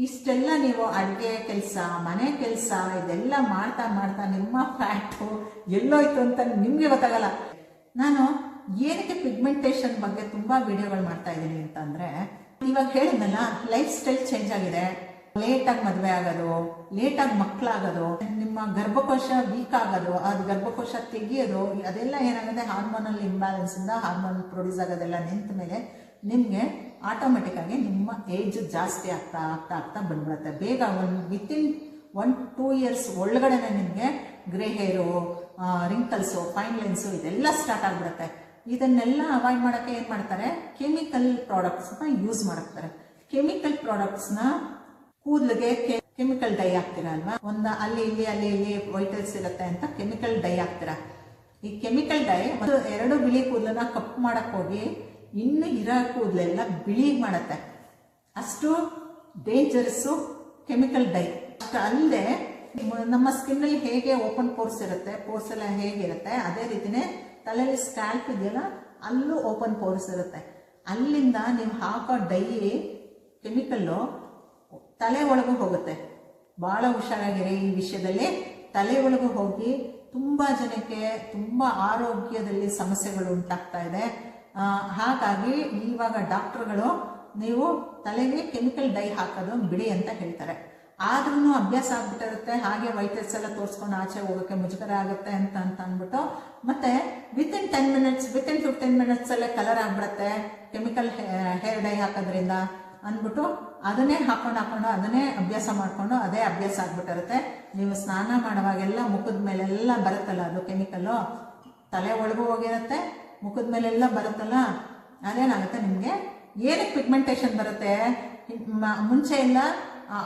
ಇಷ್ಟೆಲ್ಲ ನೀವು ಅಡುಗೆ ಕೆಲಸ, ಮನೆ ಕೆಲಸ ಇದೆಲ್ಲ ಮಾಡ್ತಾ ಮಾಡ್ತಾ ನಿಮ್ಮ ಫ್ಯಾಟು ಎಲ್ಲೋಯ್ತು ಅಂತ ನಿಮಗೆ ಗೊತ್ತಾಗಲ್ಲ. ನಾನು ಏನಕ್ಕೆ ಪಿಗ್ಮೆಂಟೇಷನ್ ಬಗ್ಗೆ ತುಂಬ ವಿಡಿಯೋಗಳು ಮಾಡ್ತಾ ಇದ್ದೀನಿ ಅಂತಂದರೆ, ಇವಾಗ ಹೇಳಿದ್ನಲ್ಲ, ಲೈಫ್ ಸ್ಟೈಲ್ ಚೇಂಜ್ ಆಗಿದೆ. ಲೇಟಾಗಿ ಮದುವೆ ಆಗೋದು, ಲೇಟಾಗಿ ಮಕ್ಕಳಾಗೋದು, ನಿಮ್ಮ ಗರ್ಭಕೋಶ ವೀಕ್ ಆಗೋದು, ಅದು ಗರ್ಭಕೋಶ ತೆಗಿಯೋದು, ಅದೆಲ್ಲ ಏನಾಗುತ್ತೆ ಹಾರ್ಮೋನಲ್ ಇಂಬ್ಯಾಲೆನ್ಸಿಂದ ಹಾರ್ಮೋನ್ ಪ್ರೊಡ್ಯೂಸ್ ಆಗೋದೆಲ್ಲ ನಿಂತ ಮೇಲೆ ನಿಮಗೆ ಆಟೋಮೆಟಿಕ್ ಆಗಿ ನಿಮ್ಮ ಏಜ್ ಜಾಸ್ತಿ ಆಗ್ತಾ ಆಗ್ತಾ ಆಗ್ತಾ ಬಂದ್ಬಿಡುತ್ತೆ. ಬೇಗ ವಿತಿನ್ 1-2 ಇಯರ್ಸ್ ಒಳಗಡೆನೆ ನಿಮಗೆ ಗ್ರೇ ಹೇರು, ರಿಂಕಲ್ಸು, ಫೈನ್ ಲೈನ್ಸು ಇದೆಲ್ಲ ಸ್ಟಾರ್ಟ್ ಆಗಿಬಿಡುತ್ತೆ. ಇದನ್ನೆಲ್ಲ ಅವಾಯ್ಡ್ ಮಾಡೋಕ್ಕೆ ಏನು ಮಾಡ್ತಾರೆ, ಕೆಮಿಕಲ್ ಪ್ರಾಡಕ್ಟ್ಸ್ನ ಯೂಸ್ ಮಾಡ್ತಾರೆ. ಕೆಮಿಕಲ್ ಪ್ರಾಡಕ್ಟ್ಸ್ನ ಕೂದಲಿಗೆ ಕೆಮಿಕಲ್ ಡೈ ಹಾಕ್ತೀರಾ ಅಲ್ವಾ, ಒಂದು ಅಲ್ಲಿ ಇಲ್ಲಿ ವೈಟಲ್ಸ್ ಇರುತ್ತೆ ಅಂತ ಕೆಮಿಕಲ್ ಡೈ ಹಾಕ್ತೀರಾ. ಈ ಕೆಮಿಕಲ್ ಡೈ 2 ಬಿಳಿ ಕೂದಲನ್ನ ಕಪ್ಪು ಮಾಡಕ್ ಹೋಗಿ ಇನ್ನು ಇರೋ ಕೂದಲೆಲ್ಲ ಬಿಳಿ ಮಾಡುತ್ತೆ. ಅಷ್ಟು ಡೇಂಜರಸ್ಸು ಕೆಮಿಕಲ್ ಡೈ. ಅಷ್ಟು ಅಲ್ಲದೆ ನಮ್ಮ ಸ್ಕಿನ್ನಲ್ಲಿ ಹೇಗೆ ಓಪನ್ ಪೋರ್ಸ್ ಇರುತ್ತೆ, ಪೋರ್ಸ್ ಎಲ್ಲ ಹೇಗಿರುತ್ತೆ ಅದೇ ರೀತಿನೇ ತಲೆಯಲ್ಲಿ ಸ್ಕ್ಯಾಲ್ಪ್ ಇದೆಯಲ್ಲ ಅಲ್ಲೂ ಓಪನ್ ಪೋರ್ಸ್ ಇರುತ್ತೆ. ಅಲ್ಲಿಂದ ನೀವು ಹಾಕೋ ಡೈ ಕೆಮಿಕಲ್ಲು ತಲೆ ಒಳಗೂ ಹೋಗುತ್ತೆ. ಭಾಳ ಹುಷಾರಾಗಿರಿ ಈ ವಿಷಯದಲ್ಲಿ. ತಲೆ ಒಳಗೂ ಹೋಗಿ ತುಂಬ ಜನಕ್ಕೆ ತುಂಬ ಆರೋಗ್ಯದಲ್ಲಿ ಸಮಸ್ಯೆಗಳು ಉಂಟಾಗ್ತಾ ಇದೆ. ಹಾಗಾಗಿ ಇವಾಗ ಡಾಕ್ಟರ್ಗಳು ನೀವು ತಲೆಗೆ ಕೆಮಿಕಲ್ ಡೈ ಹಾಕೋದು ಬಿಡಿ ಅಂತ ಹೇಳ್ತಾರೆ. ಆದ್ರೂ ಅಭ್ಯಾಸ ಆಗ್ಬಿಟ್ಟಿರುತ್ತೆ. ಹಾಗೆ ವೈಟಲ್ಸ್ ಎಲ್ಲ ತೋರಿಸ್ಕೊಂಡು ಆಚೆ ಹೋಗೋಕ್ಕೆ ಮುಜುಗರ ಆಗುತ್ತೆ ಅಂತ ಅಂದ್ಬಿಟ್ಟು ಮತ್ತೆ ವಿತಿನ್ 10 ಮಿನಿಟ್ಸ್, ವಿತಿನ್ 15 ಮಿನಿಟ್ಸ್ ಅಲ್ಲೇ ಕಲರ್ ಆಗ್ಬಿಡುತ್ತೆ ಕೆಮಿಕಲ್ ಹೇರ್ ಡೈ ಹಾಕೋದ್ರಿಂದ ಅಂದ್ಬಿಟ್ಟು ಅದನ್ನೇ ಹಾಕೊಂಡು ಅದನ್ನೇ ಅಭ್ಯಾಸ ಮಾಡಿಕೊಂಡು ಅದೇ ಅಭ್ಯಾಸ ಆಗ್ಬಿಟ್ಟಿರುತ್ತೆ. ನೀವು ಸ್ನಾನ ಮಾಡುವಾಗೆಲ್ಲ ಮುಖದ ಮೇಲೆಲ್ಲ ಬರುತ್ತಲ್ಲ ಅದು ಕೆಮಿಕಲ್ಲು, ತಲೆ ಒಳಗೂ ಹೋಗಿರುತ್ತೆ, ಮುಖದ ಮೇಲೆಲ್ಲ ಬರುತ್ತಲ್ಲ, ಅದೇನಾಗುತ್ತೆ ನಿಮಗೆ ಏನಕ್ಕೆ ಪಿಗ್ಮೆಂಟೇಷನ್ ಬರುತ್ತೆ. ಮುಂಚೆ ಎಲ್ಲ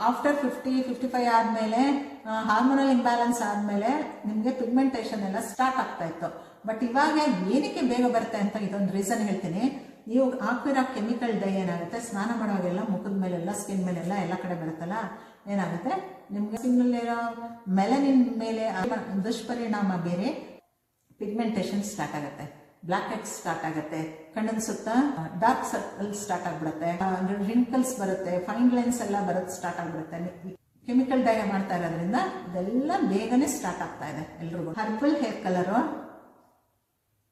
ಆಫ್ಟರ್ 50-55 ಆದಮೇಲೆ ಹಾರ್ಮೋನಲ್ ಇಂಬ್ಯಾಲೆನ್ಸ್ ಆದಮೇಲೆ ನಿಮಗೆ ಪಿಗ್ಮೆಂಟೇಷನ್ ಎಲ್ಲ ಸ್ಟಾರ್ಟ್ ಆಗ್ತಾ ಇತ್ತು. ಬಟ್ ಇವಾಗ ಏನಕ್ಕೆ ಬೇಗ ಬರುತ್ತೆ ಅಂತ ಇದೊಂದು ರೀಸನ್ ಹೇಳ್ತೀನಿ. ನೀವು ಹಾಕಿರೋ ಕೆಮಿಕಲ್ ಡೈ ಏನಾಗುತ್ತೆ, ಸ್ನಾನ ಮಾಡುವಾಗೆಲ್ಲ ಮುಖದ ಮೇಲೆಲ್ಲ ಸ್ಕಿನ್ ಮೇಲೆಲ್ಲ ಎಲ್ಲ ಕಡೆ ಬರುತ್ತಲ್ಲ, ಏನಾಗುತ್ತೆ ನಿಮಗೆ ಸ್ಕಿನ್ನಲ್ಲಿರೋ ಮೆಲನಿನ್ ಮೇಲೆ ದುಷ್ಪರಿಣಾಮ ಬೇರೆ, ಪಿಗ್ಮೆಂಟೇಷನ್ ಸ್ಟಾರ್ಟ್ ಆಗುತ್ತೆ, ಬ್ಲ್ಯಾಕ್ ಹೆಡ್ಸ್ ಸ್ಟಾರ್ಟ್ ಆಗುತ್ತೆ, ಕಣ್ಣಿನ ಸುತ್ತ ಡಾರ್ಕ್ ಸರ್ಕಲ್ ಸ್ಟಾರ್ಟ್ ಆಗ್ಬಿಡುತ್ತೆ, ರಿಂಕಲ್ಸ್ ಬರುತ್ತೆ, ಫೈನ್ ಲೈನ್ಸ್ ಎಲ್ಲ ಬರೋದು ಸ್ಟಾರ್ಟ್ ಆಗ್ಬಿಡುತ್ತೆ. ಕೆಮಿಕಲ್ ಡೈ ಮಾಡ್ತಾ ಇರೋದ್ರಿಂದ ಇದೆಲ್ಲ ಬೇಗನೆ ಸ್ಟಾರ್ಟ್ ಆಗ್ತಾ ಇದೆ ಎಲ್ರಿಗೂ. Herbal hair colour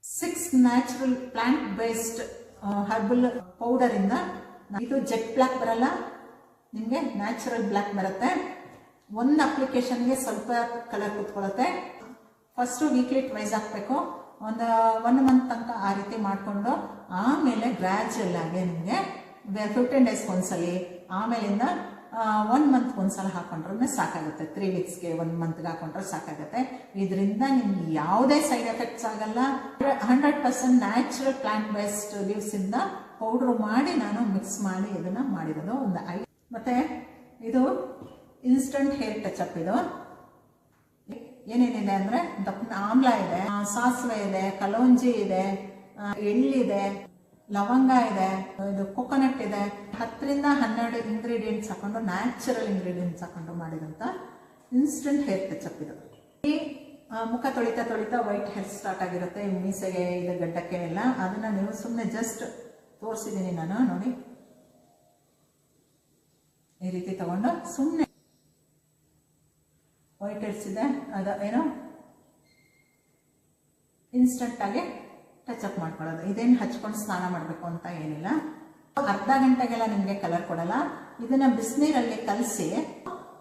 6 natural plant based herbal powder ಇಂದ ಇದು ಜೆಟ್ ಬ್ಲ್ಯಾಕ್ ಬರಲ್ಲ, ನಿಮಗೆ ನ್ಯಾಚುರಲ್ ಬ್ಲ್ಯಾಕ್ ಬರುತ್ತೆ. ಒಂದು ಅಪ್ಲಿಕೇಶನ್ಗೆ ಸ್ವಲ್ಪ ಕಲರ್ ಕೂತ್ಕೊಳ್ಳುತ್ತೆ. ಫಸ್ಟು ವೀಕ್ಲಿ ಟ್ವೈಸ್ ಹಾಕಬೇಕು, ಒಂದು 1 ಮಂತ್ ತನಕ ಆ ರೀತಿ ಮಾಡಿಕೊಂಡು ಆಮೇಲೆ ಗ್ರ್ಯಾಜುಯಲ್ ಆಗಿ ನಿಮಗೆ 15 ಡೇಸ್ಗೆ ಒಂದ್ಸಲಿ, ಆಮೇಲಿಂದ 1 ಮಂತ್ ಒಂದ್ಸಲ ಹಾಕೊಂಡ್ರೆ ಸಾಕಾಗುತ್ತೆ. 3 ವೀಕ್ಸ್ಗೆ 1 ಮಂತ್ಗೆ ಹಾಕೊಂಡ್ರೆ ಸಾಕಾಗುತ್ತೆ. ಇದರಿಂದ ನಿಮ್ಗೆ ಯಾವುದೇ ಸೈಡ್ ಎಫೆಕ್ಟ್ಸ್ ಆಗಲ್ಲ. 100% ನ್ಯಾಚುರಲ್ ಪ್ಲಾಂಟ್ ಬೇಸ್ಡ್ ಲೀವ್ಸ್ ಇಂದ ಪೌಡ್ರು ಮಾಡಿ ನಾನು ಮಿಕ್ಸ್ ಮಾಡಿ ಇದನ್ನ ಮಾಡಿರೋದು ಒಂದು ಮತ್ತೆ ಇದು ಇನ್ಸ್ಟಂಟ್ ಹೇರ್ ಟಚ್ ಅಪ್. ಇದು ಏನೇನಿದೆ ಅಂದ್ರೆ ಆಮ್ಲ ಇದೆ, ಸಾಸಿವೆ ಇದೆ, ಕಲೋಂಜಿ ಇದೆ, ಎಳ್ಳಿದೆ, ಲವಂಗ ಇದೆ, ಇದು ಕೊಕೊನಟ್ ಇದೆ. 10ರಿಂದ 12 ಇಂಗ್ರೀಡಿಯೆಂಟ್ಸ್ ಹಾಕೊಂಡು, ನ್ಯಾಚುರಲ್ ಇಂಗ್ರೀಡಿಯೆಂಟ್ಸ್ ಹಾಕೊಂಡು ಮಾಡಿದಂತ ಇನ್ಸ್ಟಂಟ್ ಹೇರ್ ಟಚ್ ಅಪ್ ಇದು. ಈ ಮುಖ ತೊಳಿತಾ ವೈಟ್ ಹೇರ್ ಸ್ಟಾರ್ಟ್ ಆಗಿರುತ್ತೆ, ಮೀಸೆಗೆ ಇದು ಗಡ್ಡಕ್ಕೆ ಎಲ್ಲ. ಅದನ್ನ ನೀವು ಸುಮ್ಮನೆ ಜಸ್ಟ್ ತೋರಿಸಿದ್ದೀನಿ ನಾನು, ನೋಡಿ ಈ ರೀತಿ ತಗೊಂಡು ಸುಮ್ಮನೆ ವೈಟ್ ಹೆಡ್ಸ್ ಇದೆ ಅದು ಏನೋ ಇನ್ಸ್ಟಂಟ್ ಆಗಿ ಟಚ್ ಅಪ್ ಮಾಡ್ಕೊಳ್ಳೋದು. ಇದೇನು ಹಚ್ಕೊಂಡು ಸ್ನಾನ ಮಾಡಬೇಕು ಅಂತ ಏನಿಲ್ಲ. ಅರ್ಧ ಗಂಟೆಗೆಲ್ಲ ನಿಮಗೆ ಕಲರ್ ಕೊಡಲ್ಲ. ಇದನ್ನ ಬಿಸಿನೀರಲ್ಲಿ ಕಲಸಿ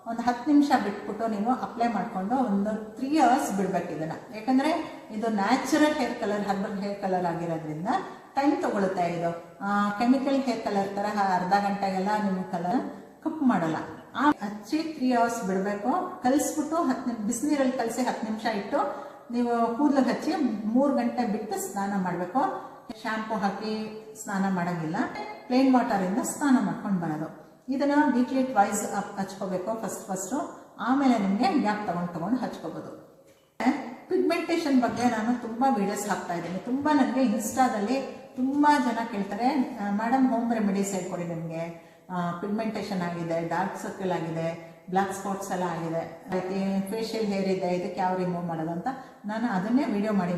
ಒಂದು 10 ನಿಮಿಷ ಬಿಟ್ಬಿಟ್ಟು ನೀವು ಅಪ್ಲೈ ಮಾಡಿಕೊಂಡು ಒಂದು 3 ಅವರ್ಸ್ ಬಿಡ್ಬೇಕು ಇದನ್ನ. ಯಾಕಂದ್ರೆ ಇದು natural hair colour, herbal hair colour ಆಗಿರೋದ್ರಿಂದ ಟೈಮ್ ತಗೊಳುತ್ತೆ. ಇದು ಕೆಮಿಕಲ್ ಹೇರ್ ಕಲರ್ ತರ ಅರ್ಧ ಗಂಟೆಗೆಲ್ಲ ನಿಮ್ಮ ಕಲರ್ ಕಪ್ಪು ಮಾಡಲ್ಲ. ಹಚ್ಚಿ 3 ಅವರ್ಸ್ ಬಿಡಬೇಕು. ಕಲಿಸ್ಬಿಟ್ಟು ಬಿಸಿನೀರಲ್ಲಿ ಕಲಸಿ 10 ನಿಮಿಷ ಇಟ್ಟು ನೀವು ಕೂದಲು ಹಚ್ಚಿ 3 ಗಂಟೆ ಬಿಟ್ಟು ಸ್ನಾನ ಮಾಡಬೇಕು. ಶಾಂಪೂ ಹಾಕಿ ಸ್ನಾನ ಮಾಡೋಂಗಿಲ್ಲ, ಪ್ಲೇನ್ ವಾಟರ್ ಇಂದ ಸ್ನಾನ ಮಾಡ್ಕೊಂಡು ಬರೋದು. ಇದನ್ನ ವೀಕ್ಲಿ ಟ್ವೈಸ್ ಹಚ್ಕೋಬೇಕು ಫಸ್ಟ್. ಆಮೇಲೆ ನಿಮಗೆ ಗ್ಯಾಪ್ ತಗೊಂಡು ಹಚ್ಕೋಬಹುದು. ಪಿಗ್ಮೆಂಟೇಷನ್ ಬಗ್ಗೆ ನಾನು ತುಂಬಾ ವಿಡಿಯೋಸ್ ಹಾಕ್ತಾ ಇದ್ದೀನಿ. ತುಂಬಾ ನನಗೆ ಇನ್ಸ್ಟಾದಲ್ಲಿ ತುಂಬಾ ಜನ ಕೇಳ್ತಾರೆ, ಮೇಡಮ್ ಹೋಮ್ ರೆಮಿಡೀಸ್ ಹೇಳ್ಕೊಡಿ, ನನಗೆ ಪಿಗ್ಮೆಂಟೇಷನ್ ಆಗಿದೆ, ಡಾರ್ಕ್ ಸರ್ಕಲ್ ಆಗಿದೆ, ಬ್ಲ್ಯಾಕ್ ಸ್ಪಾಟ್ಸ್ ಎಲ್ಲ ಆಗಿದೆ, ಫೇಶಿಯಲ್ ಹೇರ್ ಇದೆ, ಇದಕ್ಕೆ ಯಾವ ರಿಮೂವ್ ಮಾಡೋದು ಅಂತ. ನಾನು ಅದನ್ನೇ ವಿಡಿಯೋ ಮಾಡಿ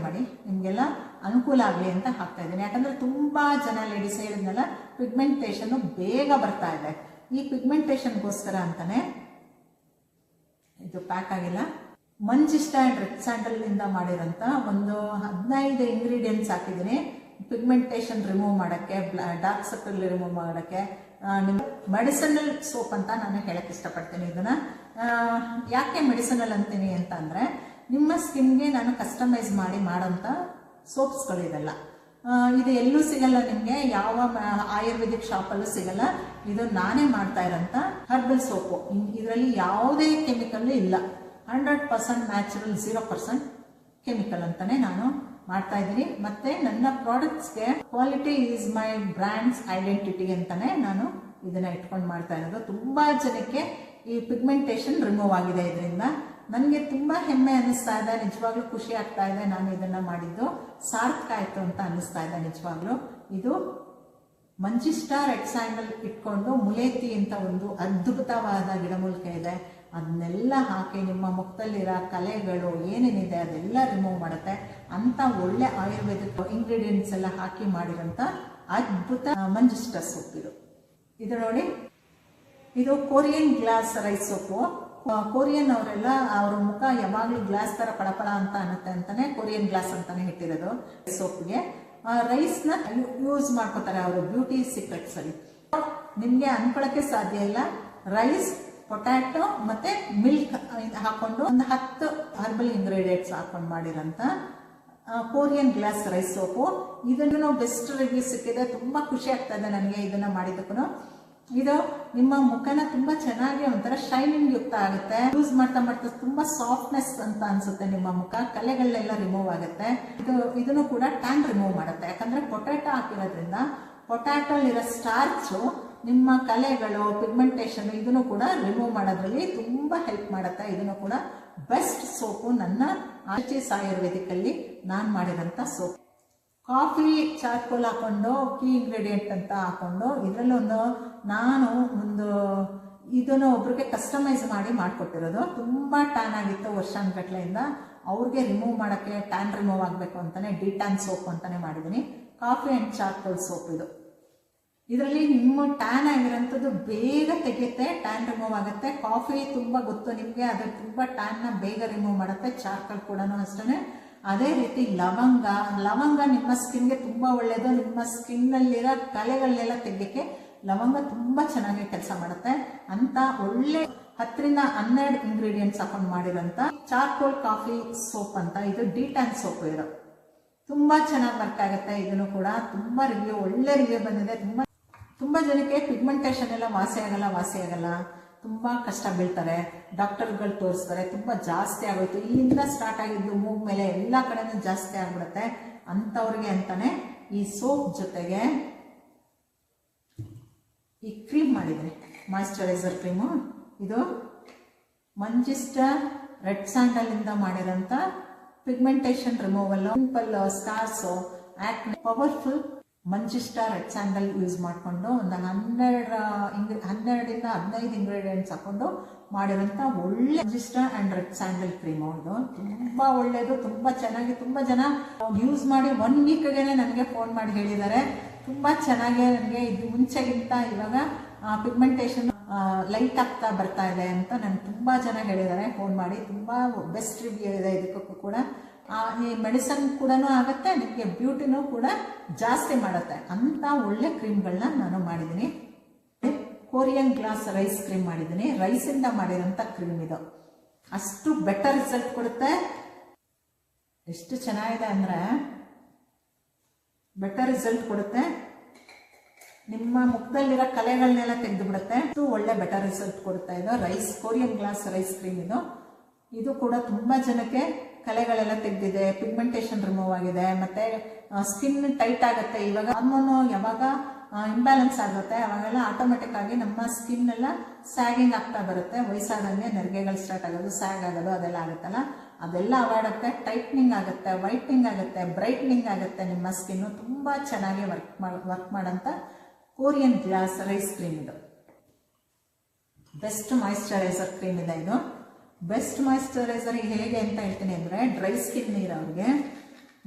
ನಿಮಗೆಲ್ಲ ಅನುಕೂಲ ಆಗಲಿ ಅಂತ ಹಾಕ್ತಾ ಇದ್ದೀನಿ. ಯಾಕಂದರೆ ತುಂಬ ಜನ ಲೇಡೀಸ್ ಹೇಳಿದ್ನಲ್ಲ, ಪಿಗ್ಮೆಂಟೇಷನ್ನು ಬೇಗ ಬರ್ತಾ ಇದೆ. ಈ ಪಿಗ್ಮೆಂಟೇಷನ್ಗೋಸ್ಕರ ಅಂತಾನೆ ಇದು ಪ್ಯಾಕ್ ಆಗಿಲ್ಲ. ಮಂಜಿಷ್ಟ ಅಂಡ್ ರೆಡ್ ಸ್ಯಾಂಡಲ್ ಇಂದ ಮಾಡಿರೋಂಥ ಒಂದು 15 ಇಂಗ್ರೀಡಿಯೆಂಟ್ಸ್ ಹಾಕಿದ್ದೀನಿ ಪಿಗ್ಮೆಂಟೇಷನ್ ರಿಮೂವ್ ಮಾಡೋಕ್ಕೆ, ಡಾರ್ಕ್ ಸರ್ಕಲ್ ರಿಮೂವ್ ಮಾಡೋಕ್ಕೆ. ನಿಮ್ಮ ಮೆಡಿಸಿನಲ್ ಸೋಪ್ ಅಂತ ನಾನು ಹೇಳಕ್ಕೆ ಇಷ್ಟಪಡ್ತೀನಿ. ಇದನ್ನ ಯಾಕೆ ಮೆಡಿಸಿನಲ್ ಅಂತೀನಿ ಅಂತ ಅಂದರೆ, ನಿಮ್ಮ ಸ್ಕಿನ್ಗೆ ನಾನು ಕಸ್ಟಮೈಸ್ ಮಾಡಿ ಮಾಡೋಂಥ ಸೋಪ್ಸ್ಗಳು ಇದೆಲ್ಲ. ಇದು ಎಲ್ಲೂ ಸಿಗಲ್ಲ ನಿಮಗೆ, ಯಾವ ಆಯುರ್ವೇದಿಕ್ ಶಾಪಲ್ಲೂ ಸಿಗಲ್ಲ. ಇದು ನಾನೇ ಮಾಡ್ತಾ ಇರೋಂಥ ಹರ್ಬಲ್ ಸೋಪು. ಇದರಲ್ಲಿ ಯಾವುದೇ ಕೆಮಿಕಲ್ ಇಲ್ಲ, 100% ನ್ಯಾಚುರಲ್, 0% ಕೆಮಿಕಲ್ ಅಂತಾನೆ ನಾನು ಮಾಡ್ತಾ ಇದ್ದೀನಿ. ಮತ್ತೆ ನನ್ನ ಪ್ರಾಡಕ್ಟ್ಸ್ಗೆ quality is my brand's identity ಅಂತಾನೆ ನಾನು ಇದನ್ನ ಇಟ್ಕೊಂಡು ಮಾಡ್ತಾ ಇರೋದು. ತುಂಬಾ ಜನಕ್ಕೆ ಈ ಪಿಗ್ಮೆಂಟೇಷನ್ ರಿಮೂವ್ ಆಗಿದೆ. ಇದರಿಂದ ನನಗೆ ತುಂಬಾ ಹೆಮ್ಮೆ ಅನ್ನಿಸ್ತಾ ಇದೆ, ನಿಜವಾಗ್ಲೂ ಖುಷಿ ಆಗ್ತಾ ಇದೆ. ನಾನು ಇದನ್ನ ಮಾಡಿದ್ದು ಸಾರ್ಥಕ ಆಯ್ತು ಅಂತ ಅನ್ನಿಸ್ತಾ ಇದೆ ನಿಜವಾಗ್ಲೂ. ಇದು ಮಂಜಿಷ್ಟ ರೆಡ್ ಸ್ಯಾಂಡಲ್ ಇಟ್ಕೊಂಡು ಮುಲೇತಿ ಅಂತ ಒಂದು ಅದ್ಭುತವಾದ ಗಿಡಮೂಲಿಕೆ ಇದೆ, ಅದನ್ನೆಲ್ಲ ಹಾಕಿ ನಿಮ್ಮ ಮುಖದಲ್ಲಿರೋ ಕಲೆಗಳು ಏನೇನಿದೆ ಅದೆಲ್ಲ ರಿಮೂವ್ ಮಾಡುತ್ತೆ ಅಂತ ಒಳ್ಳೆ ಆಯುರ್ವೇದಿಕ್ ಇಂಗ್ರೀಡಿಯೆಂಟ್ಸ್ ಎಲ್ಲ ಹಾಕಿ ಮಾಡಿರೋಂಥ ಅದ್ಭುತ ಮಂಜಿಷ್ಟ ಸೋಪ್ ಇದು. ಇದು ನೋಡಿ, ಇದು Korean glass rice soap. Korean ಅವರೆಲ್ಲ ಅವ್ರ ಮುಖ ಯಾವಾಗಲೂ ಗ್ಲಾಸ್ ತರ ಪಳಪಳ ಅಂತ ಅನ್ನತ್ತೆ ಅಂತಾನೆ ಕೊರಿಯನ್ ಗ್ಲಾಸ್ ಅಂತಾನೆ ಇಟ್ಟಿರೋದು ಸೋಪ್ಗೆ. ರೈಸ್ನ ಯೂಸ್ ಮಾಡ್ಕೋತಾರೆ ಅವರು ಬ್ಯೂಟಿ ಸೀಕ್ರೆಟ್ಸ್ ಅಲ್ಲಿ. ನಿಮ್ಗೆ ಅನ್ಕೊಳಕ್ಕೆ ಸಾಧ್ಯ ಇಲ್ಲ, ರೈಸ್, ಪೊಟ್ಯಾಟೊ ಮತ್ತೆ ಮಿಲ್ಕ್ ಹಾಕೊಂಡು ಒಂದು 10 ಹರ್ಬಲ್ ಇಂಗ್ರೀಡಿಯೆಂಟ್ಸ್ ಹಾಕೊಂಡು ಮಾಡಿರೋಂಥ ಕೊರಿಯನ್ ಗ್ಲಾಸ್ ರೈಸ್ ಸೋಪು. ಇದನ್ನು ಬೆಸ್ಟ್ ರಿವ್ಯೂ ಸಿಕ್ಕಿದೆ, ತುಂಬಾ ಖುಷಿ ಆಗ್ತಾ ಇದೆ ನನಗೆ ಇದನ್ನ ಮಾಡಿದಕ್ಕೂ. ಇದು ನಿಮ್ಮ ಮುಖನ ತುಂಬಾ ಚೆನ್ನಾಗಿ ಒಂಥರ ಶೈನಿಂಗ್ ಯುಕ್ತ ಆಗುತ್ತೆ. ಯೂಸ್ ಮಾಡ್ತಾ ಮಾಡ್ತಾ ತುಂಬಾ ಸಾಫ್ಟ್ನೆಸ್ ಅಂತ ಅನ್ಸುತ್ತೆ ನಿಮ್ಮ ಮುಖ, ಕಲೆಗಳೆಲ್ಲ ರಿಮೂವ್ ಆಗುತ್ತೆ. ಇದನ್ನು ಕೂಡ ಟ್ಯಾನ್ ರಿಮೂವ್ ಮಾಡುತ್ತೆ, ಯಾಕಂದ್ರೆ ಪೊಟ್ಯಾಟೊ ಹಾಕಿರೋದ್ರಿಂದ ಪೊಟ್ಯಾಟೊಲಿರೋ ಸ್ಟಾರ್ಚು ನಿಮ್ಮ ಕಲೆಗಳು, ಪಿಗ್ಮೆಂಟೇಷನ್ ಇದನ್ನು ಕೂಡ ರಿಮೂವ್ ಮಾಡೋದ್ರಲ್ಲಿ ತುಂಬಾ ಹೆಲ್ಪ್ ಮಾಡುತ್ತೆ. ಇದನ್ನು ಕೂಡ ಬೆಸ್ಟ್ ಸೋಪು ನನ್ನ ಆರ್ಚಿಸ್ ಆಯುರ್ವೇದಿಕ್ ಅಲ್ಲಿ ನಾನು ಮಾಡಿರೋಂಥ ಸೋಪ್. ಕಾಫಿ ಚಾರ್ಕೋಲ್ ಹಾಕೊಂಡು ಕೀ ಇಂಗ್ರೀಡಿಯೆಂಟ್ ಅಂತ ಹಾಕೊಂಡು ಇದರಲ್ಲಿ ನಾನು ಇದನ್ನು ಒಬ್ರಿಗೆ ಕಸ್ಟಮೈಸ್ ಮಾಡಿ ಮಾಡಿಕೊಟ್ಟಿರೋದು. ತುಂಬ ಟ್ಯಾನ್ ಆಗಿತ್ತು ವರ್ಷಾನುಗಟ್ಲೆಯಿಂದ, ಅವ್ರಿಗೆ ರಿಮೂವ್ ಮಾಡೋಕ್ಕೆ, ಟ್ಯಾನ್ ರಿಮೂವ್ ಆಗಬೇಕು ಅಂತಾನೆ ಡಿಟ್ಯಾನ್ ಸೋಪ್ ಅಂತಾನೆ ಮಾಡಿದ್ದೀನಿ. ಕಾಫಿ ಆ್ಯಂಡ್ ಚಾರ್ಕೋಲ್ ಸೋಪ್ ಇದು. ಇದರಲ್ಲಿ ನಿಮ್ಮ ಟ್ಯಾನ್ ಆಗಿರೋಂಥದ್ದು ಬೇಗ ತೆಗೆಯುತ್ತೆ, ಟ್ಯಾನ್ ರಿಮೂವ್ ಆಗುತ್ತೆ. ಕಾಫಿ ತುಂಬ ಗೊತ್ತು ನಿಮಗೆ, ಅದು ತುಂಬ ಟ್ಯಾನ್ನ ಬೇಗ ರಿಮೂವ್ ಮಾಡುತ್ತೆ. ಚಾರ್ಕೋಲ್ ಕೂಡ ಅಷ್ಟೇ. ಅದೇ ರೀತಿ ಲವಂಗ ನಿಮ್ಮ ಸ್ಕಿನ್ಗೆ ತುಂಬ ಒಳ್ಳೆಯದು. ನಿಮ್ಮ ಸ್ಕಿನ್ನಲ್ಲಿರೋ ಕಲೆಗಳನ್ನೆಲ್ಲ ತೆಗೆಯಕ್ಕೆ ಲವಂಗ ತುಂಬ ಚೆನ್ನಾಗಿ ಕೆಲಸ ಮಾಡುತ್ತೆ. ಅಂತ ಒಳ್ಳೆ 10 ರಿಂದ 12 ಇಂಗ್ರೀಡಿಯೆಂಟ್ಸ್ ಹಾಕೊಂಡು ಮಾಡಿರೋಂಥ ಚಾರ್ಕೋಲ್ ಕಾಫಿ ಸೋಪ್ ಅಂತ ಇದು ಡಿಟ್ಯಾನ್ ಸೋಪ್. ಇದು ತುಂಬ ಚೆನ್ನಾಗಿ ವರ್ಕ್ ಆಗುತ್ತೆ. ಇದನ್ನು ಕೂಡ ತುಂಬ ಒಳ್ಳೆ ರಿವ್ಯೂ ಬಂದಿದೆ. ತುಂಬ ಜನಕ್ಕೆ ಪಿಗ್ಮೆಂಟೇಷನ್ ಎಲ್ಲ ವಾಸಿ ಆಗಲ್ಲ, ತುಂಬ ಕಷ್ಟ ಬೀಳ್ತಾರೆ, ಡಾಕ್ಟರ್ಗಳು ತೋರಿಸ್ತಾರೆ, ತುಂಬ ಜಾಸ್ತಿ ಆಗೋಯ್ತು, ಇಲ್ಲಿಂದ ಸ್ಟಾರ್ಟ್ ಆಗಿದ್ದು ಮೂಗ್ ಮೇಲೆ ಎಲ್ಲ ಕಡೆನೂ ಜಾಸ್ತಿ ಆಗ್ಬಿಡುತ್ತೆ ಅಂಥವ್ರಿಗೆ ಅಂತಾನೆ ಈ ಸೋಪ್ ಜೊತೆಗೆ ಈ ಕ್ರೀಮ್ ಮಾಡಿದ್ದೀನಿ, ಮಾಯಿಶ್ಚರೈಸರ್ ಕ್ರೀಮು. ಇದು ಮಂಜಿಷ್ಟ ರೆಡ್ ಸ್ಯಾಂಡಲ್ ಇಂದ ಮಾಡಿರೋಂಥ pigmentation removal, simple scars, acne, powerful manjistha red sandal use ಮಾಡಿಕೊಂಡು ಒಂದು 12 ರಿಂದ 15 ಇಂಗ್ರೀಡಿಯೆಂಟ್ಸ್ ಹಾಕೊಂಡು ಮಾಡಿರೋಂಥ ಒಳ್ಳೆ manjistha and red sandal cream. ಇದು ತುಂಬ ಒಳ್ಳೆಯದು, ತುಂಬ ಚೆನ್ನಾಗಿ. ತುಂಬ ಜನ ಯೂಸ್ ಮಾಡಿ 1 ವೀಕ್ಗೆ ನನಗೆ ಫೋನ್ ಮಾಡಿ ಹೇಳಿದ್ದಾರೆ ತುಂಬ ಚೆನ್ನಾಗಿ, ನನಗೆ ಇದು ಮುಂಚೆಗಿಂತ ಇವಾಗ ಪಿಗ್ಮೆಂಟೇಷನ್ ಲೈಟ್ ಆಗ್ತಾ ಬರ್ತಾ ಇದೆ ಅಂತ ನನಗೆ ತುಂಬ ಜನ ಹೇಳಿದ್ದಾರೆ ಫೋನ್ ಮಾಡಿ. ತುಂಬ ಬೆಸ್ಟ್ ರಿವ್ಯೂ ಇದೆ ಇದಕ್ಕೂ ಕೂಡ. ಈ ಮೆಡಿಸನ್ ಕೂಡ ಆಗುತ್ತೆ, ನಿಮಗೆ ಬ್ಯೂಟಿನೂ ಕೂಡ ಜಾಸ್ತಿ ಮಾಡುತ್ತೆ ಅಂತ ಒಳ್ಳೆ ಕ್ರೀಮ್ಗಳನ್ನ ನಾನು ಮಾಡಿದ್ದೀನಿ. ಕೊರಿಯನ್ ಗ್ಲಾಸ್ ರೈಸ್ ಕ್ರೀಮ್ ಮಾಡಿದ್ದೀನಿ, ರೈಸಿಂದ ಮಾಡಿರೋಂಥ ಕ್ರೀಮ್ ಇದು. ಅಷ್ಟು ಬೆಟರ್ ರಿಸಲ್ಟ್ ಕೊಡುತ್ತೆ. ಎಷ್ಟು ಚೆನ್ನಾಗಿದೆ ಅಂದರೆ ಬೆಟರ್ ರಿಸಲ್ಟ್ ಕೊಡುತ್ತೆ. ನಿಮ್ಮ ಮುಖದಲ್ಲಿರೋ ಕಲೆಗಳನ್ನೆಲ್ಲ ತೆಗೆದು ಬಿಡುತ್ತೆ. ಅಷ್ಟು ಒಳ್ಳೆ ಬೆಟರ್ ರಿಸಲ್ಟ್ ಕೊಡುತ್ತೆ ಇದು ಕೊರಿಯನ್ ಗ್ಲಾಸ್ ರೈಸ್ ಕ್ರೀಮ್ ಇದು. ಇದು ಕೂಡ ತುಂಬ ಜನಕ್ಕೆ ಕಲೆಗಳೆಲ್ಲ ತೆಗೆದಿದೆ, ಪಿಗ್ಮೆಂಟೇಷನ್ ರಿಮೂವ್ ಆಗಿದೆ, ಮತ್ತೆ ಸ್ಕಿನ್ ಟೈಟ್ ಆಗುತ್ತೆ. ಇವಾಗ ಹಾರ್ಮೋನು ಯಾವಾಗ ಇಂಬ್ಯಾಲೆನ್ಸ್ ಆಗುತ್ತೆ ಅವಾಗೆಲ್ಲ ಆಟೋಮೆಟಿಕ್ ಆಗಿ ನಮ್ಮ ಸ್ಕಿನ್ ಎಲ್ಲ ಸ್ಯಾಗಿಂಗ್ ಆಗ್ತಾ ಬರುತ್ತೆ. ವಯಸ್ಸಾದಂಗೆ ನೆರಿಗೆಗಳು ಸ್ಟಾರ್ಟ್ ಆಗೋದು, ಸ್ಯಾಗ್ ಆಗೋದು ಅದೆಲ್ಲ ಆಗುತ್ತಲ್ಲ, ಅದೆಲ್ಲ ಅವಾಯ್ಡ್ ಆಗುತ್ತೆ. ಟೈಟ್ನಿಂಗ್ ಆಗುತ್ತೆ, ವೈಟ್ನಿಂಗ್ ಆಗುತ್ತೆ, ಬ್ರೈಟ್ನಿಂಗ್ ಆಗುತ್ತೆ. ನಿಮ್ಮ ಸ್ಕಿನ್ನು ತುಂಬ ಚೆನ್ನಾಗಿ ವರ್ಕ್ ಮಾಡೋಂಥ ಕೊರಿಯನ್ ಗ್ಲಾಸ್ ರೈಸ್ ಕ್ರೀಮ್ ಇದು. ಬೆಸ್ಟ್ ಮಾಯಿಶ್ಚರೈಸರ್ ಕ್ರೀಮ್ ಇದೆ ಇದು. ಬೆಸ್ಟ್ ಮಾಯಿಶ್ಚರೈಸರ್ ಹೇಗೆ ಅಂತ ಹೇಳ್ತೀನಿ ಅಂದರೆ, ಡ್ರೈ ಸ್ಕಿನ್ ಇರೋರಿಗೆ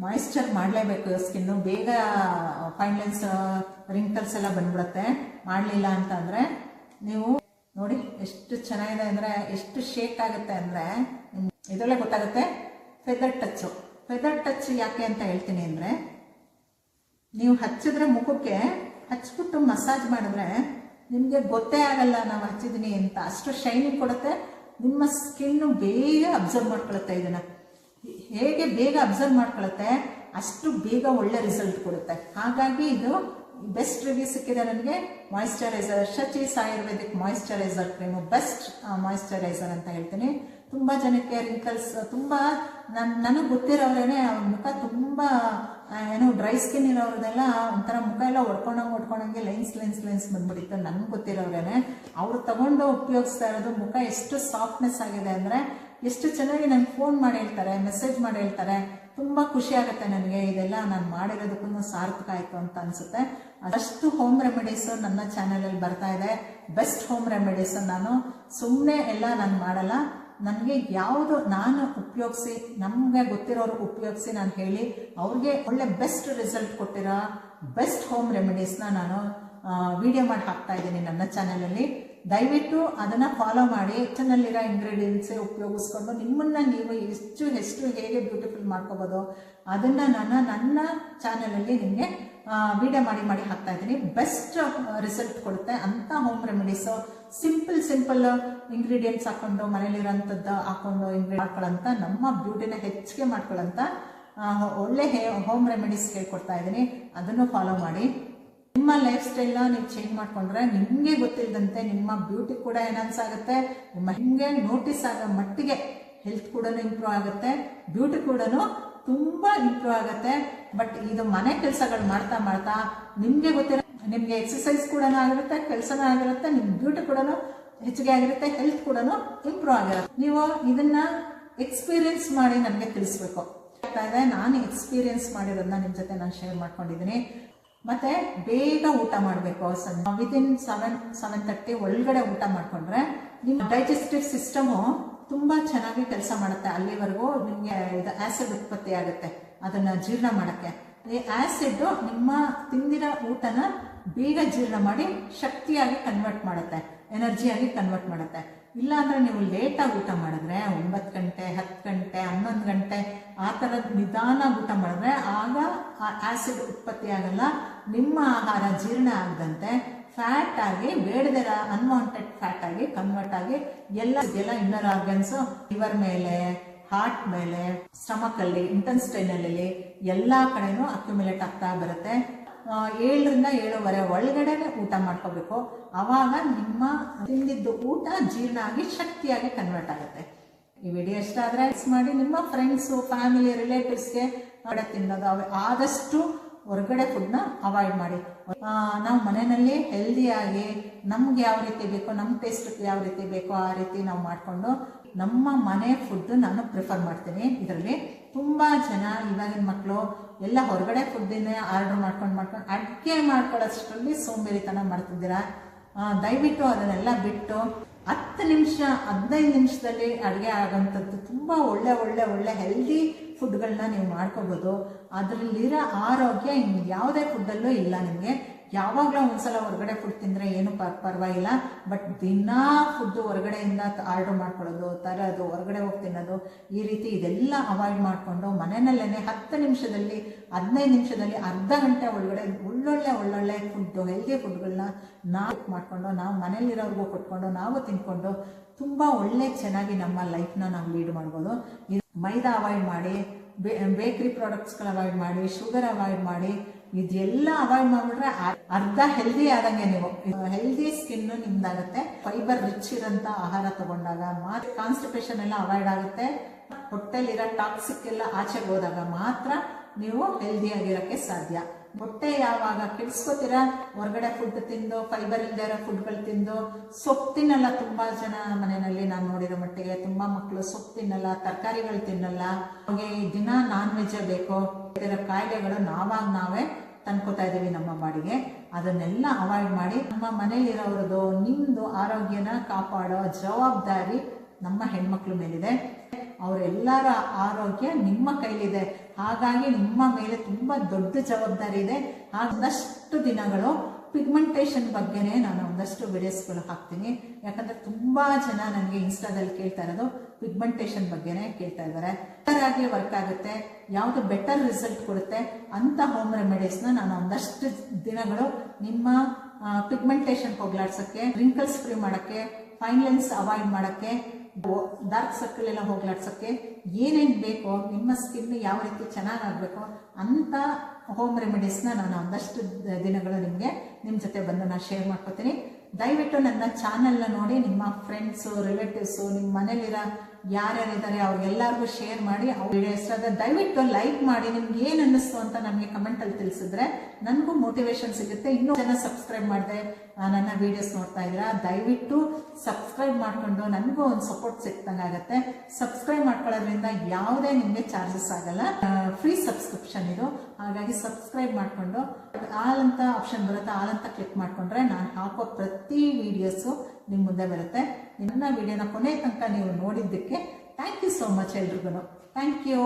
ಮಾಯಿಶ್ಚರ್ ಮಾಡಲೇಬೇಕು. ಸ್ಕಿನ್ನು ಬೇಗ ಫೈನ್ ಲೈನ್ಸ್, ರಿಂಕಲ್ಸ್ ಎಲ್ಲ ಬಂದ್ಬಿಡುತ್ತೆ ಮಾಡಲಿಲ್ಲ ಅಂತಂದರೆ. ನೀವು ನೋಡಿ ಎಷ್ಟು ಚೆನ್ನಾಗಿದೆ ಅಂದರೆ, ಎಷ್ಟು ಶೇಕ್ ಆಗುತ್ತೆ ಅಂದರೆ ಇದರಲ್ಲೇ ಗೊತ್ತಾಗುತ್ತೆ. ಫೆದರ್ ಟಚ್ ಯಾಕೆ ಅಂತ ಹೇಳ್ತೀನಿ ಅಂದರೆ, ನೀವು ಹಚ್ಚಿದ್ರೆ ಮುಖಕ್ಕೆ ಹಚ್ಬಿಟ್ಟು ಮಸಾಜ್ ಮಾಡಿದ್ರೆ ನಿಮಗೆ ಗೊತ್ತೇ ಆಗಲ್ಲ ನಾವು ಹಚ್ಚಿದೀನಿ ಅಂತ. ಅಷ್ಟು ಶೈನಿಂಗ್ ಕೊಡುತ್ತೆ. ನಿಮ್ಮ ಸ್ಕಿನ್ನು ಬೇಗ ಅಬ್ಸರ್ವ್ ಮಾಡ್ಕೊಳುತ್ತೆ. ಇದನ್ನು ಹೇಗೆ ಬೇಗ ಅಬ್ಸರ್ವ್ ಮಾಡ್ಕೊಳುತ್ತೆ ಅಷ್ಟು ಬೇಗ ಒಳ್ಳೆ ರಿಸಲ್ಟ್ ಕೊಡುತ್ತೆ. ಹಾಗಾಗಿ ಇದು ಬೆಸ್ಟ್ ರಿವ್ಯೂ ಸಿಕ್ಕಿದೆ ನನಗೆ. Moisturiser Shachi's Ayurvedic moisturiser cream best moisturiser ಅಂತ ಹೇಳ್ತೀನಿ. ತುಂಬ ಜನಕ್ಕೆ ರಿಂಕಲ್ಸ್ ತುಂಬ ನನಗೆ ಗೊತ್ತಿರೋರೇನೆ ಅವ್ರ ಮುಖ ತುಂಬ ಏನೋ ಡ್ರೈ ಸ್ಕಿನ್ ಇರೋರ್ದೆಲ್ಲ ಒಂಥರ ಮುಖ ಎಲ್ಲ ಒಡ್ಕೊಂಡಂಗೆ ಲೈನ್ಸ್ ಬಂದ್ಬಿಟ್ಟಿತ್ತು. ನನಗೆ ಗೊತ್ತಿರೋರೇನೆ ಅವ್ರು ತಗೊಂಡು ಉಪಯೋಗಿಸ್ತಾ ಇರೋದು. ಮುಖ ಎಷ್ಟು ಸಾಫ್ಟ್ನೆಸ್ ಆಗಿದೆ ಅಂದರೆ ಎಷ್ಟು ಚೆನ್ನಾಗಿ ನನಗೆ ಫೋನ್ ಮಾಡಿ ಹೇಳ್ತಾರೆ, ಮೆಸೇಜ್ ಮಾಡಿ ಹೇಳ್ತಾರೆ. ತುಂಬ ಖುಷಿ ಆಗುತ್ತೆ ನನಗೆ. ಇದೆಲ್ಲ ನಾನು ಮಾಡಿರೋದಕ್ಕೂ ಸಾರ್ಥಕ ಆಯಿತು ಅಂತ ಅನಿಸುತ್ತೆ. ಅಷ್ಟು ಹೋಮ್ ರೆಮಿಡೀಸು ನನ್ನ ಚಾನಲಲ್ಲಿ ಬರ್ತಾ ಇದೆ. ಬೆಸ್ಟ್ ಹೋಮ್ ರೆಮಿಡೀಸು ನಾನು ಸುಮ್ಮನೆ ಎಲ್ಲ ನಾನು ಮಾಡಲ್ಲ. ನನಗೆ ಯಾವುದು ನಾನು ಉಪಯೋಗಿಸಿ, ನಮಗೆ ಗೊತ್ತಿರೋರು ಉಪಯೋಗಿಸಿ ನಾನು ಹೇಳಿ ಅವ್ರಿಗೆ ಒಳ್ಳೆ ಬೆಸ್ಟ್ ರಿಸಲ್ಟ್ ಕೊಟ್ಟಿರೋ ಬೆಸ್ಟ್ ಹೋಮ್ ರೆಮಿಡೀಸ್ನ ನಾನು ವಿಡಿಯೋ ಮಾಡಿ ಹಾಕ್ತಾ ಇದ್ದೀನಿ ನನ್ನ ಚಾನಲಲ್ಲಿ. ದಯವಿಟ್ಟು ಅದನ್ನು ಫಾಲೋ ಮಾಡಿ. ಕಿಚನಲ್ಲಿರೋ ಇಂಗ್ರೀಡಿಯೆಂಟ್ಸೇ ಉಪಯೋಗಿಸ್ಕೊಂಡು ನಿಮ್ಮನ್ನು ನೀವು ಎಷ್ಟು ಹೇಗೆ ಬ್ಯೂಟಿಫುಲ್ ಮಾಡ್ಕೋಬೋದು ಅದನ್ನು ನಾನು ನನ್ನ ಚಾನಲಲ್ಲಿ ನಿಮಗೆ ವಿಡಿಯೋ ಮಾಡಿ ಹಾಕ್ತಾ ಇದ್ದೀನಿ. ಬೆಸ್ಟ್ ರಿಸಲ್ಟ್ ಕೊಡುತ್ತೆ ಅಂಥ ಹೋಮ್ ರೆಮಿಡೀಸು. ಸಿಂಪಲ್ ಇಂಗ್ರೀಡಿಯೆಂಟ್ಸ್ ಹಾಕ್ಕೊಂಡು ಮನೇಲಿರೋಂಥದ್ದು ಹಾಕ್ಕೊಂಡು ಮಾಡ್ಕೊಳ್ಳೋಂಥ ನಮ್ಮ ಬ್ಯೂಟಿನ ಹೆಚ್ಚಿಗೆ ಮಾಡ್ಕೊಳ್ಳೋಂಥ ಒಳ್ಳೆ ಹೋಮ್ ರೆಮಿಡೀಸ್ ಹೇಳ್ಕೊಡ್ತಾ ಇದ್ದೀನಿ. ಅದನ್ನು ಫಾಲೋ ಮಾಡಿ. ನಿಮ್ಮ ಲೈಫ್ ಸ್ಟೈಲ್ನ ನೀವು ಚೇಂಜ್ ಮಾಡ್ಕೊಂಡ್ರೆ ನಿಮಗೆ ಗೊತ್ತಿಲ್ಲದಂತೆ ನಿಮ್ಮ ಬ್ಯೂಟಿ ಕೂಡ ಎನ್ಹಾನ್ಸ್ ಆಗುತ್ತೆ. ನಿಮ್ಮ ಹಿಂಗೆ ನೋಟಿಸ್ ಆಗೋ ಮಟ್ಟಿಗೆ ಹೆಲ್ತ್ ಕೂಡ ಇಂಪ್ರೂವ್ ಆಗುತ್ತೆ, ಬ್ಯೂಟಿ ಕೂಡ ತುಂಬ ಇಂಪ್ರೂವ್ ಆಗುತ್ತೆ. ಬಟ್ ಇದು ಮನೆ ಕೆಲಸಗಳು ಮಾಡ್ತಾ ನಿಮಗೆ ಗೊತ್ತಿರೋ ನಿಮಗೆ ಎಕ್ಸಸೈಸ್ ಕೂಡ ಆಗಿರುತ್ತೆ, ಕೆಲಸನೂ ಆಗಿರುತ್ತೆ, ನಿಮ್ಮ ಬ್ಯೂಟಿ ಕೂಡ ಹೆಚ್ಚಿಗೆ ಆಗಿರುತ್ತೆ, ಹೆಲ್ತ್ ಕೂಡ ಇಂಪ್ರೂವ್ ಆಗಿರುತ್ತೆ. ನೀವು ಇದನ್ನ ಎಕ್ಸ್ಪೀರಿಯನ್ಸ್ ಮಾಡಿ ನನಗೆ ತಿಳಿಸ್ಬೇಕು. ನಾನು ಎಕ್ಸ್ಪೀರಿಯನ್ಸ್ ಮಾಡಿರೋದನ್ನ ನಿಮ್ಮ ಜೊತೆ ನಾನು ಶೇರ್ ಮಾಡ್ಕೊಂಡಿದ್ದೀನಿ. ಮತ್ತೆ ಬೇಗ ಊಟ ಮಾಡಬೇಕು. ವಿದಿನ್ 7:30 ಒಳಗಡೆ ಊಟ ಮಾಡಿಕೊಂಡ್ರೆ ನಿಮ್ಮ ಡೈಜೆಸ್ಟಿವ್ ಸಿಸ್ಟಮು ತುಂಬ ಚೆನ್ನಾಗಿ ಕೆಲಸ ಮಾಡುತ್ತೆ. ಅಲ್ಲಿವರೆಗೂ ನಿಮಗೆ ಇದು ಆ್ಯಸಿಡ್ ಉತ್ಪತ್ತಿ ಆಗುತ್ತೆ ಅದನ್ನು ಜೀರ್ಣ ಮಾಡೋಕ್ಕೆ. ಈ ಆ್ಯಸಿಡ್ ನಿಮ್ಮ ತಿಂದಿರೋ ಊಟನ ಬೇಗ ಜೀರ್ಣ ಮಾಡಿ ಶಕ್ತಿಯಾಗಿ ಕನ್ವರ್ಟ್ ಮಾಡುತ್ತೆ, ಎನರ್ಜಿಯಾಗಿ ಕನ್ವರ್ಟ್ ಮಾಡುತ್ತೆ. ಇಲ್ಲಾಂದರೆ ನೀವು ಲೇಟಾಗಿ ಊಟ ಮಾಡಿದ್ರೆ 9 ಗಂಟೆ 10 ಗಂಟೆ 11 ಗಂಟೆ ಆ ಥರದ ನಿಧಾನ ಊಟ ಮಾಡಿದ್ರೆ ಆಗ ಆ ಆ್ಯಸಿಡ್ ಉತ್ಪತ್ತಿ ಆಗಲ್ಲ. ನಿಮ್ಮ ಆಹಾರ ಜೀರ್ಣ ಆಗದಂತೆ ಫ್ಯಾಟ್ ಆಗಿ ಬೇಡದಿರ ಅನ್ವಾಂಟೆಡ್ ಫ್ಯಾಟ್ ಆಗಿ ಕನ್ವರ್ಟ್ ಆಗಿ ಎಲ್ಲ ಇನ್ನರ್ ಆರ್ಗನ್ಸು ಲಿವರ್ ಮೇಲೆ, ಹಾರ್ಟ್ ಮೇಲೆ, ಸ್ಟಮಕಲ್ಲಿ, ಇಂಟೆಸ್ಟೈನಲ್ಲಿ ಎಲ್ಲ ಕಡೆನೂ ಅಕ್ಯುಮುಲೇಟ್ ಆಗ್ತಾ ಬರುತ್ತೆ. 7 ರಿಂದ 7:30 ಒಳಗಡೆ ಊಟ ಮಾಡ್ಕೋಬೇಕು. ಆವಾಗ ನಿಮ್ಮ ತಿಂದಿದ್ದು ಊಟ ಜೀರ್ಣ ಆಗಿ ಶಕ್ತಿಯಾಗಿ ಕನ್ವರ್ಟ್ ಆಗುತ್ತೆ. ಈ ವಿಡಿಯೋ ಇಷ್ಟ ಆದರೆ ಮಾಡಿ ನಿಮ್ಮ ಫ್ರೆಂಡ್ಸು, ಫ್ಯಾಮಿಲಿ, ರಿಲೇಟಿವ್ಸ್ಗೆ ಹೊರಗಡೆ ತಿನ್ನೋದು ಆದಷ್ಟು ಹೊರಗಡೆ ಫುಡ್ನ ಅವಾಯ್ಡ್ ಮಾಡಿ. ನಾವು ಮನೆಯಲ್ಲಿ ಹೆಲ್ದಿಯಾಗಿ ನಮ್ಗೆ ಯಾವ ರೀತಿ ಬೇಕೋ, ನಮ್ಮ ಟೇಸ್ಟ್ಗೆ ಯಾವ ರೀತಿ ಬೇಕೋ ಆ ರೀತಿ ನಾವು ಮಾಡಿಕೊಂಡು ನಮ್ಮ ಮನೆ ಫುಡ್ ನಾನು ಪ್ರಿಫರ್ ಮಾಡ್ತೀನಿ. ಇದರಲ್ಲಿ ತುಂಬ ಜನ ಇವಾಗಿನ ಮಕ್ಕಳು ಎಲ್ಲ ಹೊರಗಡೆ ಫುಡ್ಡನ್ನೇ ಆರ್ಡರ್ ಮಾಡ್ಕೊಂಡು ಅಡುಗೆ ಮಾಡ್ಕೊಳ್ಳೋಷ್ಟರಲ್ಲಿ ಸೋಂಬೇರಿತನ ಮಾಡ್ತಿದ್ದೀರಾ. ದಯವಿಟ್ಟು ಅದನ್ನೆಲ್ಲ ಬಿಟ್ಟು 10 ನಿಮಿಷ 15 ನಿಮಿಷದಲ್ಲಿ ಅಡುಗೆ ಆಗೋಂಥದ್ದು ತುಂಬ ಒಳ್ಳೆ ಹೆಲ್ದಿ ಫುಡ್ಗಳನ್ನ ನೀವು ಮಾಡ್ಕೋಬೋದು. ಅದರಲ್ಲಿರೋ ಆರೋಗ್ಯ ಇನ್ನು ಯಾವುದೇ ಫುಡ್ಡಲ್ಲೂ ಇಲ್ಲ. ನಿಮಗೆ ಯಾವಾಗಲೂ ಒಂದ್ಸಲ ಹೊರಗಡೆ ಫುಡ್ ತಿಂದರೆ ಏನು ಪರವಾಗಿಲ್ಲ. ಬಟ್ ದಿನಾ ಫುಡ್ಡು ಹೊರಗಡೆಯಿಂದ ಆರ್ಡರ್ ಮಾಡ್ಕೊಳ್ಳೋದು, ತರೋದು, ಹೊರಗಡೆ ಹೋಗಿ ತಿನ್ನೋದು, ಈ ರೀತಿ ಇದೆಲ್ಲ ಅವಾಯ್ಡ್ ಮಾಡಿಕೊಂಡು ಮನೆಯಲ್ಲೇ 10 ನಿಮಿಷದಲ್ಲಿ 15 ನಿಮಿಷದಲ್ಲಿ ಅರ್ಧ ಗಂಟೆ ಒಳಗಡೆ ಒಳ್ಳೊಳ್ಳೆ ಫುಡ್ಡು, ಹೆಲ್ದಿ ಫುಡ್ಗಳನ್ನ ನಾವು ಮಾಡಿಕೊಂಡು ನಾವು ಮನೇಲಿರೋರ್ಗೂ ಕೊಟ್ಕೊಂಡು ನಾವು ತಿನ್ಕೊಂಡು ತುಂಬ ಚೆನ್ನಾಗಿ ನಮ್ಮ ಲೈಫ್ನ ನಾವು ಲೀಡ್ ಮಾಡ್ಬೋದು. ಮೈದಾ ಅವಾಯ್ಡ್ ಮಾಡಿ, ಬೇಕ್ರಿ ಪ್ರಾಡಕ್ಟ್ಸ್ಗಳು ಅವಾಯ್ಡ್ ಮಾಡಿ, ಶುಗರ್ ಅವಾಯ್ಡ್ ಮಾಡಿ, ಇದೆಲ್ಲ ಅವಾಯ್ಡ್ ಮಾಡಿಬಿಟ್ರೆ ಅರ್ಧ ಹೆಲ್ದಿ ಆದಂಗೆ. ನೀವು ಹೆಲ್ದಿ ಸ್ಕಿನ್ ನಿಮ್ದಾಗುತ್ತೆ. ಫೈಬರ್ ರಿಚ್ ಇರೋಂಥ ಆಹಾರ ತಗೊಂಡಾಗ ಮಾತ್ರ ಕಾನ್ಸ್ಟಿಪೇಷನ್ ಎಲ್ಲ ಅವಾಯ್ಡ್ ಆಗುತ್ತೆ. ಹೊಟ್ಟೆಲಿರೋ ಟಾಕ್ಸಿಕ್ ಎಲ್ಲ ಆಚೆಗೆ ಹೋದಾಗ ಮಾತ್ರ ನೀವು ಹೆಲ್ದಿಯಾಗಿರೋಕ್ಕೆ ಸಾಧ್ಯ. ಹೊಟ್ಟೆ ಯಾವಾಗ ಕೆಡಿಸ್ಕೋತೀರಾ ಹೊರಗಡೆ ಫುಡ್ ತಿಂದು, ಫೈಬರ್ ಇಲ್ಲದೆ ಇರೋ ಫುಡ್ಗಳು ತಿಂದು. ಸೊಪ್ಪು ತಿನ್ನಲ್ಲ ತುಂಬ ಜನ ಮನೆಯಲ್ಲಿ, ನಾನು ನೋಡಿರೋ ಮಟ್ಟಿಗೆ ತುಂಬ ಮಕ್ಕಳು ಸೊಪ್ಪು ತಿನ್ನಲ್ಲ, ತರಕಾರಿಗಳು ತಿನ್ನಲ್ಲ. ಹಾಗೆ ದಿನ ನಾನ್ ವೆಜ್ಜೇ ಬೇಕು. ಕಾಯಿಲೆಗಳು ನಾವೇ ತಂದ್ಕೋತಾ ಇದ್ದೀವಿ ನಮ್ಮ ಬಾಡಿಗೆ. ಅದನ್ನೆಲ್ಲ ಅವಾಯ್ಡ್ ಮಾಡಿ ನಮ್ಮ ಮನೇಲಿರೋರದು ನಿಮ್ಮದು ಆರೋಗ್ಯನ ಕಾಪಾಡೋ ಜವಾಬ್ದಾರಿ ನಮ್ಮ ಹೆಣ್ಮಕ್ಳ ಮೇಲಿದೆ. ಅವರೆಲ್ಲರ ಆರೋಗ್ಯ ನಿಮ್ಮ ಕೈಲಿದೆ. ಹಾಗಾಗಿ ನಿಮ್ಮ ಮೇಲೆ ತುಂಬ ದೊಡ್ಡ ಜವಾಬ್ದಾರಿ ಇದೆ. ಆದಷ್ಟು ದಿನಗಳು ಪಿಗ್ಮೆಂಟೇಷನ್ ಬಗ್ಗೆನೇ ನಾನು ಒಂದಷ್ಟು ವಿಡಿಯೋಸ್ಗಳು ಹಾಕ್ತೀನಿ. ಯಾಕಂದ್ರೆ ತುಂಬಾ ಜನ ನನಗೆ ಇನ್ಸ್ಟಾದಲ್ಲಿ ಕೇಳ್ತಾ ಇರೋದು ಪಿಗ್ಮೆಂಟೇಷನ್ ಬಗ್ಗೆನೇ ಕೇಳ್ತಾ ಇದ್ದಾರೆ. ಬೆಟರ್ ಆಗಿ ವರ್ಕ್ ಆಗುತ್ತೆ, ಯಾವುದು ಬೆಟರ್ ರಿಸಲ್ಟ್ ಕೊಡುತ್ತೆ ಅಂತ ಹೋಮ್ ರೆಮಿಡೀಸ್ನ ನಾನು ಒಂದಷ್ಟು ದಿನಗಳು ನಿಮ್ಮ ಪಿಗ್ಮೆಂಟೇಷನ್ ಹೋಗ್ಲಾಡ್ಸಕ್ಕೆ, ರಿಂಕಲ್ಸ್ ಫ್ರೀ ಮಾಡಕ್ಕೆ, ಫೈನ್ ಲೈನ್ಸ್ ಅವಾಯ್ಡ್ ಮಾಡಕ್ಕೆ, ಡಾರ್ಕ್ ಸರ್ಕಲ್ ಎಲ್ಲ ಹೋಗ್ಲಾಡ್ಸಕ್ಕೆ ಏನೇನು ಬೇಕೋ, ನಿಮ್ಮ ಸ್ಕಿನ್ ಯಾವ ರೀತಿ ಚೆನ್ನಾಗಾಗಬೇಕು ಅಂತ ಹೋಮ್ ರೆಮಿಡೀಸ್ನ ನಾನು ಒಂದಷ್ಟು ದಿನಗಳು ನಿಮ್ಮ ಜೊತೆ ಬಂದು ನಾನು ಶೇರ್ ಮಾಡ್ಕೋತೀನಿ. ದಯವಿಟ್ಟು ನನ್ನ ಚಾನಲ್ನ ನೋಡಿ ನಿಮ್ಮ ಫ್ರೆಂಡ್ಸು, ರಿಲೇಟಿವ್ಸು, ನಿಮ್ಮ ಮನೇಲಿರೋ ಯಾರ್ಯಾರಿದ್ದಾರೆ ಅವ್ರಿಗೆಲ್ಲರಿಗೂ ಶೇರ್ ಮಾಡಿ. ಅವ್ರ ವಿಡಿಯೋ ಇಷ್ಟ ಆದರೆ ದಯವಿಟ್ಟು ಲೈಕ್ ಮಾಡಿ. ನಿಮ್ಗೆ ಏನು ಅನ್ನಿಸ್ತು ಅಂತ ನಮಗೆ ಕಮೆಂಟಲ್ಲಿ ತಿಳಿಸಿದ್ರೆ ನನಗೂ ಮೋಟಿವೇಶನ್ ಸಿಗುತ್ತೆ. ಇನ್ನೂ ಜನ ಸಬ್ಸ್ಕ್ರೈಬ್ ಮಾಡಿದೆ ನನ್ನ ವಿಡಿಯೋಸ್ ನೋಡ್ತಾ ಇದ್ದೀರಾ, ದಯವಿಟ್ಟು ಸಬ್ಸ್ಕ್ರೈಬ್ ಮಾಡಿಕೊಂಡು ನನಗೂ ಒಂದು ಸಪೋರ್ಟ್ ಸಿಕ್ತಂಗಾಗತ್ತೆ. ಸಬ್ಸ್ಕ್ರೈಬ್ ಮಾಡ್ಕೊಳ್ಳೋದ್ರಿಂದ ಯಾವುದೇ ನಿಮಗೆ ಚಾರ್ಜಸ್ ಆಗಲ್ಲ, ಫ್ರೀ ಸಬ್ಸ್ಕ್ರಿಪ್ಷನ್ ಇದು. ಹಾಗಾಗಿ ಸಬ್ಸ್ಕ್ರೈಬ್ ಮಾಡಿಕೊಂಡು ಆಲ್ ಅಂತ ಆಪ್ಷನ್ ಬರುತ್ತೆ, ಆಲ್ ಅಂತ ಕ್ಲಿಕ್ ಮಾಡಿಕೊಂಡ್ರೆ ನಾನು ಹಾಕೋ ಪ್ರತಿ ವಿಡಿಯೋಸು ನಿಮ್ಮ ಮುಂದೆ ಬರುತ್ತೆ. ನನ್ನ ವಿಡಿಯೋನ ಕೊನೆ ತನಕ ನೀವು ನೋಡಿದ್ದಕ್ಕೆ ಥ್ಯಾಂಕ್ ಯು ಸೋ ಮಚ್ ಎಲ್ರಿಗೂ. Thank you.